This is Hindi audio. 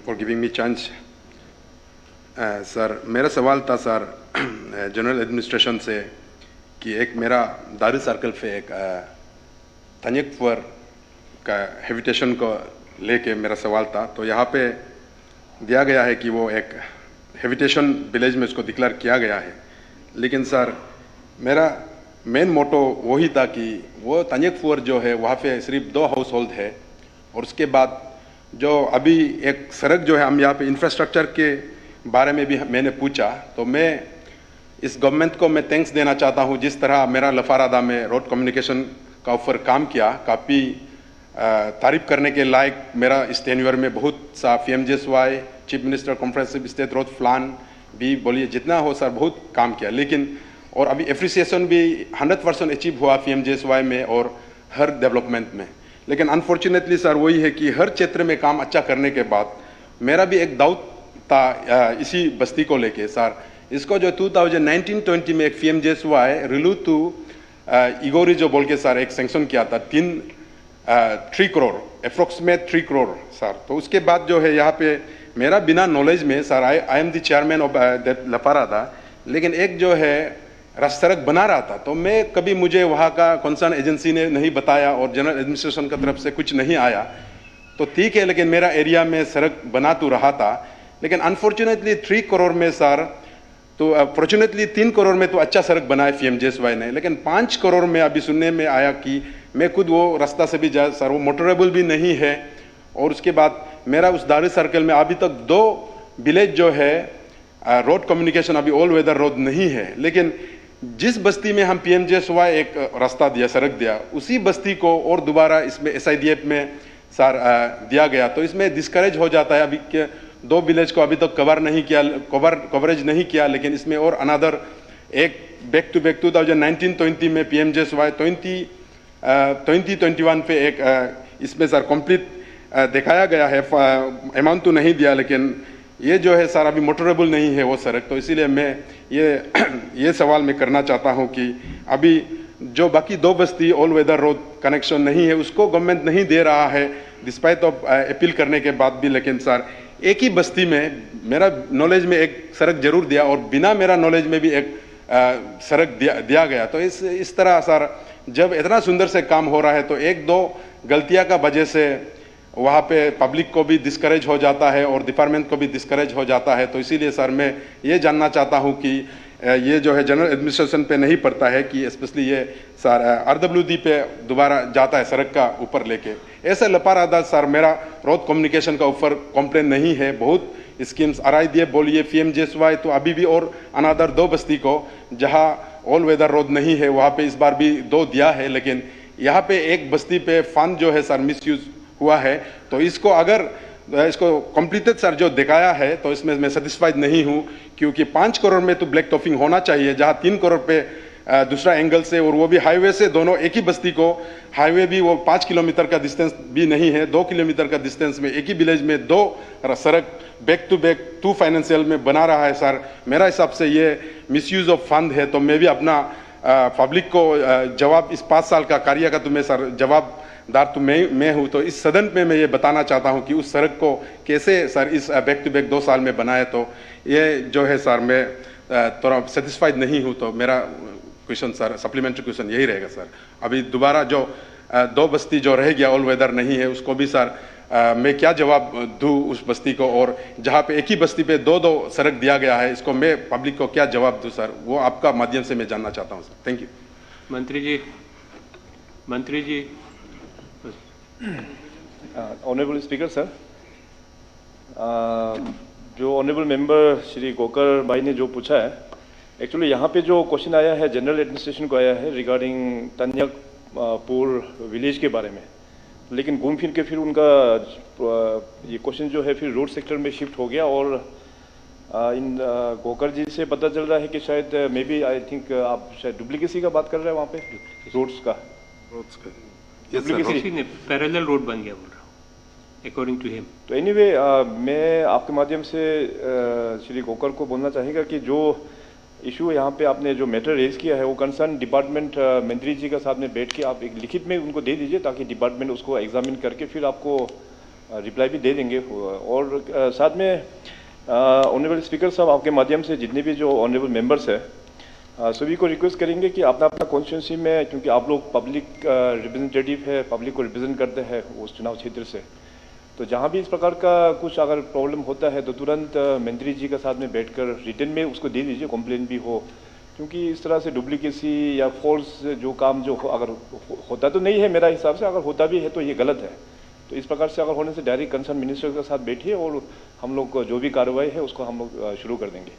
for giving me chance. Sir मेरा सवाल था सर जनरल एडमिनिस्ट्रेशन से कि एक मेरा दारू सर्कल पे एक तनिक फुअर का हेबिटेशन को लेके मेरा सवाल था। तो यहाँ पे दिया गया है कि वो एक हेबिटेशन विलेज में उसको डिक्लेयर किया गया है, लेकिन सर मेरा मेन मोटो वही था कि वो तनिक फुअर जो है वहाँ पे सिर्फ 2 हाउस होल्ड है, और उसके बाद जो अभी एक सड़क जो है, हम यहाँ पे इंफ्रास्ट्रक्चर के बारे में भी मैंने पूछा, तो मैं इस गवर्नमेंट को मैं थैंक्स देना चाहता हूँ जिस तरह मेरा लफारादा में रोड कम्युनिकेशन का ऊपर काम किया। काफ़ी तारीफ करने के लायक मेरा इस टेन्योर में बहुत सा PMJSY chief minister comprehensive state road plan भी बोलिए जितना हो सर बहुत काम किया, लेकिन और अभी एप्रिसिएशन भी 100% अचीव हुआ PMJSY में और हर डेवलपमेंट में। लेकिन अनफॉर्चुनेटली सर वही है कि हर क्षेत्र में काम अच्छा करने के बाद मेरा भी एक डाउट था इसी बस्ती को लेके सर। इसको जो 2019-20 में एक PMJSY रिलू टू इगोरी जो बोल के सर एक सेंक्शन किया था 3 करोड़ अप्रोक्सीमेट 3 करोड़ सर। तो उसके बाद जो है यहाँ पे मेरा बिना नॉलेज में sir I am the chairman of लफारादा, लेकिन एक जो है सड़क बना रहा था, तो मैं कभी मुझे वहाँ का कंसर्न एजेंसी ने नहीं बताया और जनरल एडमिनिस्ट्रेशन की तरफ से कुछ नहीं आया। तो ठीक है, लेकिन मेरा एरिया में सड़क बना तो रहा था, लेकिन अनफॉर्चुनेटली 3 करोड़ में सर तो फॉर्चुनेटली 3 करोड़ में तो अच्छा सड़क बनाया PMJSY ने, लेकिन 5 करोड़ में अभी सुनने में आया कि मैं खुद वो रास्ता से भी जा सर वो मोटरेबल भी नहीं है। और उसके बाद मेरा उस दारू सर्कल में अभी तक 2 विलेज जो है रोड कम्युनिकेशन अभी ऑल वेदर रोड नहीं है, लेकिन जिस बस्ती में हम PMJSY एक रास्ता दिया सड़क दिया उसी बस्ती को और दोबारा इसमें SIDF में सर दिया गया। तो इसमें डिस्करेज हो जाता है अभी के 2 विलेज को अभी तक कवरेज नहीं किया, लेकिन इसमें और अनदर एक बैक टू बैक 2019-20 में PMJSY 2021 पे एक इसमें सर कंप्लीट दिखाया गया है। अमाउंट तो नहीं दिया, लेकिन ये जो है सर अभी मोटरेबल नहीं है वो सड़क। तो इसीलिए मैं ये सवाल मैं करना चाहता हूँ कि अभी जो बाकी 2 बस्ती ऑल वेदर रोड कनेक्शन नहीं है उसको गवर्नमेंट नहीं दे रहा है डिस्पाइट ऑफ अपील करने के बाद भी, लेकिन सर एक ही बस्ती में मेरा नॉलेज में एक सड़क जरूर दिया और बिना मेरा नॉलेज में भी एक सड़क दिया गया। तो इस तरह सर जब इतना सुंदर से काम हो रहा है तो 1-2 गलतियां का वजह से वहाँ पे पब्लिक को भी डिस्करेज हो जाता है और डिपार्टमेंट को भी डिस्करेज हो जाता है। तो इसीलिए सर मैं ये जानना चाहता हूँ कि ये जो है जनरल एडमिनिस्ट्रेशन पे नहीं पड़ता है कि स्पेशली ये सर RWD पे दोबारा जाता है सड़क का ऊपर लेके। ऐसे लफारादा सर मेरा रोड कम्युनिकेशन का ऊपर कंप्लेन नहीं है, बहुत स्कीम्स RIDF बोलिए PMJSY तो अभी भी और अनदर 2 बस्ती को जहाँ ऑल वेदर रोड नहीं है वहाँ पे इस बार भी 2 दिया है, लेकिन यहाँ पे एक बस्ती पे फंड जो है सर मिसयूज हुआ है। तो इसको अगर इसको कंप्लीटेड सर जो दिखाया है तो इसमें मैं सेटिस्फाइड नहीं हूँ, क्योंकि 5 करोड़ में तो ब्लैक टॉपिंग होना चाहिए, जहाँ 3 करोड़ पे दूसरा एंगल से और वो भी हाईवे से दोनों एक ही बस्ती को हाईवे भी वो 5 किलोमीटर का डिस्टेंस भी नहीं है, 2 किलोमीटर का डिस्टेंस में एक ही विलेज में 2 सड़क बैक टू बैक 2 फाइनेंशियल में बना रहा है सर। मेरा हिसाब से ये मिसयूज ऑफ फंड है। तो मैं भी अपना पब्लिक को जवाब इस 5 साल का कार्य का तो मैं सर जवाबदार तो मैं हूँ। तो इस सदन में मैं ये बताना चाहता हूँ कि उस सड़क को कैसे सर इस बैक टू बैक 2 साल में बनाए। तो ये जो है सर मैं थोड़ा सेटिस्फाइड नहीं हूँ। तो मेरा क्वेश्चन सर सप्लीमेंट्री क्वेश्चन यही रहेगा सर, अभी दोबारा जो 2 बस्ती जो रह गया ऑल वेदर नहीं है उसको भी सर मैं क्या जवाब दूँ उस बस्ती को, और जहाँ पे एक ही बस्ती पे 2 सड़क दिया गया है इसको मैं पब्लिक को क्या जवाब दूँ सर, वो आपका माध्यम से मैं जानना चाहता हूँ सर। Thank you. मंत्री जी ऑनरेबल स्पीकर सर, जो ऑनरेबल मेंबर श्री गोकर भाई ने जो पूछा है, एक्चुअली यहाँ पे जो क्वेश्चन आया है जनरल एडमिनिस्ट्रेशन को आया है रिगार्डिंग तन्यकपुर विलेज के बारे में, लेकिन घूम फिर के फिर उनका ये क्वेश्चन जो है फिर रोड सेक्टर में शिफ्ट हो गया। और इन गोकर जी से पता चल रहा है कि शायद मे बी आई थिंक आप शायद डुप्लीकेसी का बात कर रहे हैं वहाँ पे रोड्स का पैरेलल रोड बन गया बोल रहा हूँ अकॉर्डिंग टू हिम। तो एनीवे मैं आपके माध्यम से श्री गोकर को बोलना चाहेगा कि जो इशू यहाँ पे आपने जो मैटर रेज किया है वो कंसर्न डिपार्टमेंट मंत्री जी का साथ में बैठ के आप एक लिखित में उनको दे दीजिए ताकि डिपार्टमेंट उसको एग्जामिन करके फिर आपको रिप्लाई भी दे देंगे। और साथ में ऑनरेबल स्पीकर साहब, आपके माध्यम से जितने भी जो ऑनरेबल मेंबर्स हैं सभी को रिक्वेस्ट करेंगे कि अपना अपना कॉन्स्टिट्यूंसी में, क्योंकि आप लोग पब्लिक रिप्रेजेंटेटिव है, पब्लिक को रिप्रेजेंट करते हैं उस चुनाव क्षेत्र से, तो जहाँ भी इस प्रकार का कुछ अगर प्रॉब्लम होता है तो तुरंत मंत्री जी के साथ में बैठकर रिटर्न में उसको दे दीजिए, कंप्लेन भी हो, क्योंकि इस तरह से डुप्लीकेसी या फॉल्स जो काम जो अगर होता तो नहीं है मेरा हिसाब से, अगर होता भी है तो ये गलत है। तो इस प्रकार से अगर होने से डायरेक्ट कंसर्न मिनिस्टर के साथ बैठिए और हम लोग जो भी कार्रवाई है उसको हम लोग शुरू कर देंगे।